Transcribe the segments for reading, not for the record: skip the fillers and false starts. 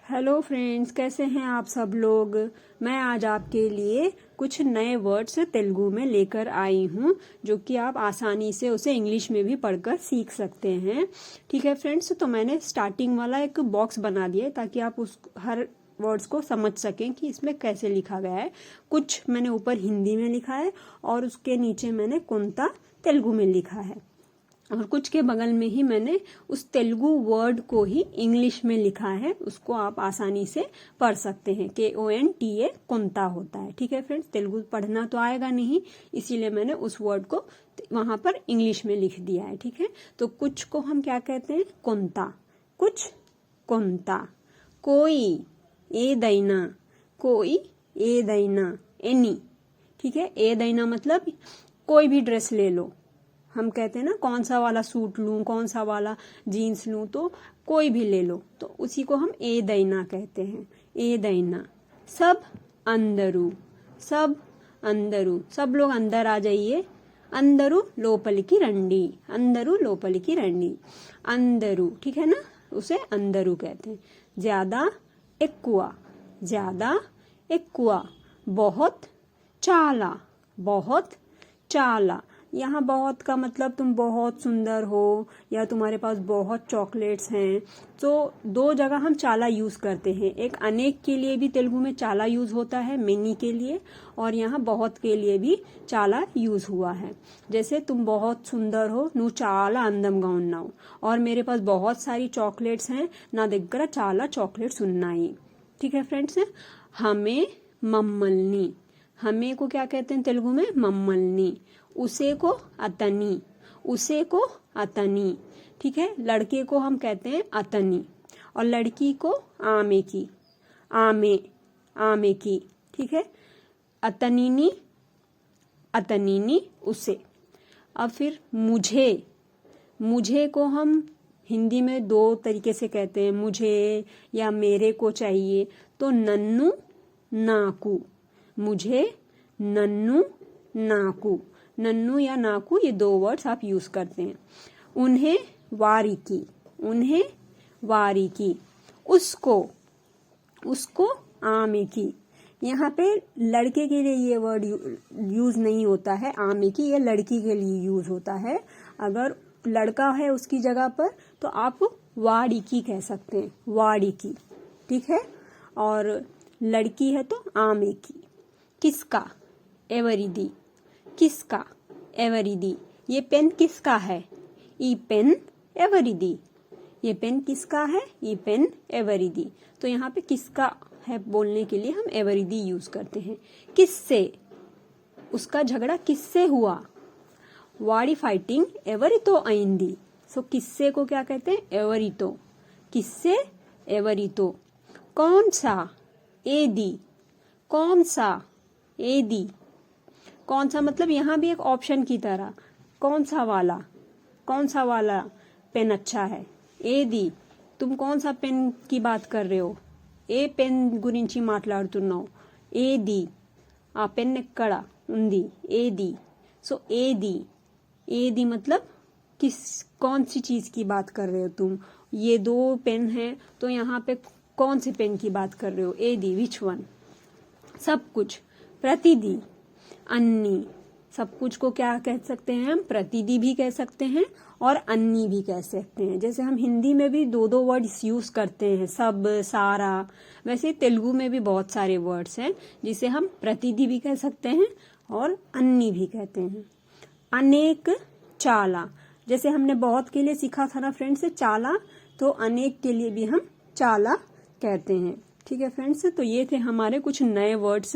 Hello friends, कैसे हैं आप सब लोग। मैं आज आपके लिए कुछ नए वर्ड्स तेलुगु में लेकर आई हूँ जो कि आप आसानी से उसे इंग्लिश में भी पढ़कर सीख सकते हैं। ठीक है फ्रेंड्स, तो मैंने स्टार्टिंग वाला एक बॉक्स बना दिया है ताकि आप उस हर वर्ड्स को समझ सकें कि इसमें कैसे लिखा गया है। कुछ मैंने ऊपर हिंदी में लिखा है और उसके नीचे मैंने कुंता तेलुगु में लिखा है, और कुछ के बगल में ही मैंने उस तेलुगु वर्ड को ही इंग्लिश में लिखा है। उसको आप आसानी से पढ़ सकते हैं। KONTA कुंता होता है। ठीक है फ्रेंड्स, तेलुगु पढ़ना तो आएगा नहीं, इसीलिए मैंने उस वर्ड को वहां पर इंग्लिश में लिख दिया है। ठीक है, तो कुछ को हम क्या कहते हैं, कुंता, कुछ कुंता। कोई ఏదైనా, कोई ఏదైనా, एनी। ठीक है, ఏదైనా मतलब कोई भी ड्रेस ले लो। हम कहते हैं ना कौन सा वाला सूट लूं, कौन सा वाला जीन्स लूं, तो कोई भी ले लो, तो उसी को हम ఏదైనా कहते हैं। ఏదైనా। सब अंदरू, सब अंदरू, सब लोग अंदर आ जाइए। अंदरू लोपलिकी रंडी, अंदरू लोपलिकी रंडी, अंदरू। ठीक है ना, उसे अंदरू कहते हैं। ज्यादा ఎక్కువ, ज्यादा ఎక్కువ। बहुत चाला, बहुत चाला। यहाँ बहुत का मतलब तुम बहुत सुंदर हो या तुम्हारे पास बहुत चॉकलेट्स हैं। तो दो जगह हम चाला यूज करते हैं। एक अनेक के लिए भी तेलुगु में चाला यूज होता है, मेनी के लिए, और यहाँ बहुत के लिए भी चाला यूज हुआ है। जैसे तुम बहुत सुंदर हो, नु चाला अंदंगा उन्नाव, और मेरे पास बहुत सारी चॉकलेट्स हैं, ना దగ్గర चाला चॉकलेट्स ఉన్నాయి। ठीक है फ्रेंड्स, हमें मम्मल्नी, हमें को क्या कहते हैं तेलुगु में, मम्मल्नी। उसे को अतनी, उसे को अतनी। ठीक है, लड़के को हम कहते हैं अतनी, और लड़की को आमे की, आमे, आमे की। ठीक है, अतनीनी, अतनीनी, उसे। अब फिर मुझे, मुझे को हम हिंदी में दो तरीके से कहते हैं, मुझे या मेरे को चाहिए, तो नन्नू नाकू, मुझे नन्नू नाकू। नन्नू या नाकू, ये दो वर्ड्स आप यूज करते हैं। उन्हें वारिकी, उन्हें वारिकी। उसको, उसको आमे की। यहाँ पे लड़के के लिए ये वर्ड यूज नहीं होता है आमे की, ये लड़की के लिए यूज होता है। अगर लड़का है उसकी जगह पर तो आप वाड़िकी कह सकते हैं, वाड़िकी। ठीक है, और लड़की है तो आमे की। किसका, एवरिदी, किसका, एवरिदी। ये पेन किसका है, ई पेन एवरिदी। ये पेन किसका है, ई पेन एवरिदी। तो यहाँ पे किसका है बोलने के लिए हम एवरिदी यूज करते हैं। किससे, उसका झगड़ा किससे हुआ, वाड़ी फाइटिंग एवरितो आइंदी। सो किससे को क्या कहते हैं, एवरितो। किससे, एवरितो। कौन सा, एदी, कौन सा, एदी। कौन सा मतलब यहाँ भी एक ऑप्शन की तरह, कौन सा वाला, कौन सा वाला पेन अच्छा है। ఏది, तुम कौन सा पेन की बात कर रहे हो, ఏ పెన్ గురించి మాట్లాడుతున్నావు, ఏది, ఆ పెన్ ఎక్కడ ఉంది, ఏది। सो ఏది, ఏది मतलब किस, कौन सी चीज की बात कर रहे हो तुम। ये दो पेन है तो यहाँ पे कौन से पेन की बात कर रहे हो, ఏది, विच वन। सब कुछ, प्रतिदी, अन्नी। सब कुछ को क्या कह सकते हैं हम, प्रतिदी भी कह सकते हैं और अन्नी भी कह सकते हैं। जैसे हम हिंदी में भी दो दो वर्ड्स यूज करते हैं, सब, सारा, वैसे तेलुगु में भी बहुत सारे वर्ड्स हैं जिसे हम प्रतिदी भी कह सकते हैं और अन्नी भी कहते हैं। अनेक चाला, जैसे हमने बहुत के लिए सीखा था ना फ्रेंड्स चाला, तो अनेक के लिए भी हम चाला कहते हैं। ठीक है फ्रेंड्स, तो ये थे हमारे कुछ नए वर्ड्स।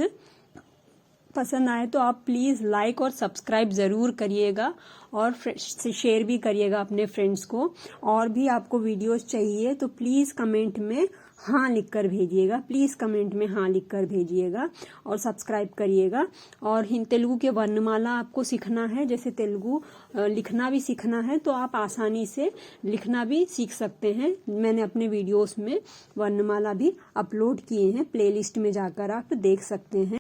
पसंद आए तो आप प्लीज लाइक और सब्सक्राइब जरूर करिएगा, और शेयर भी करिएगा अपने फ्रेंड्स को। और भी आपको वीडियोस चाहिए तो प्लीज कमेंट में हाँ लिखकर भेजिएगा, प्लीज कमेंट में हाँ लिखकर भेजिएगा, और सब्सक्राइब करिएगा। और तेलुगु के वर्णमाला आपको सीखना है, जैसे तेलुगु लिखना भी सीखना है तो आप आसानी से लिखना भी सीख सकते हैं। मैंने अपने वीडियोस में वर्णमाला भी अपलोड किए हैं, प्लेलिस्ट में जाकर आप देख सकते हैं।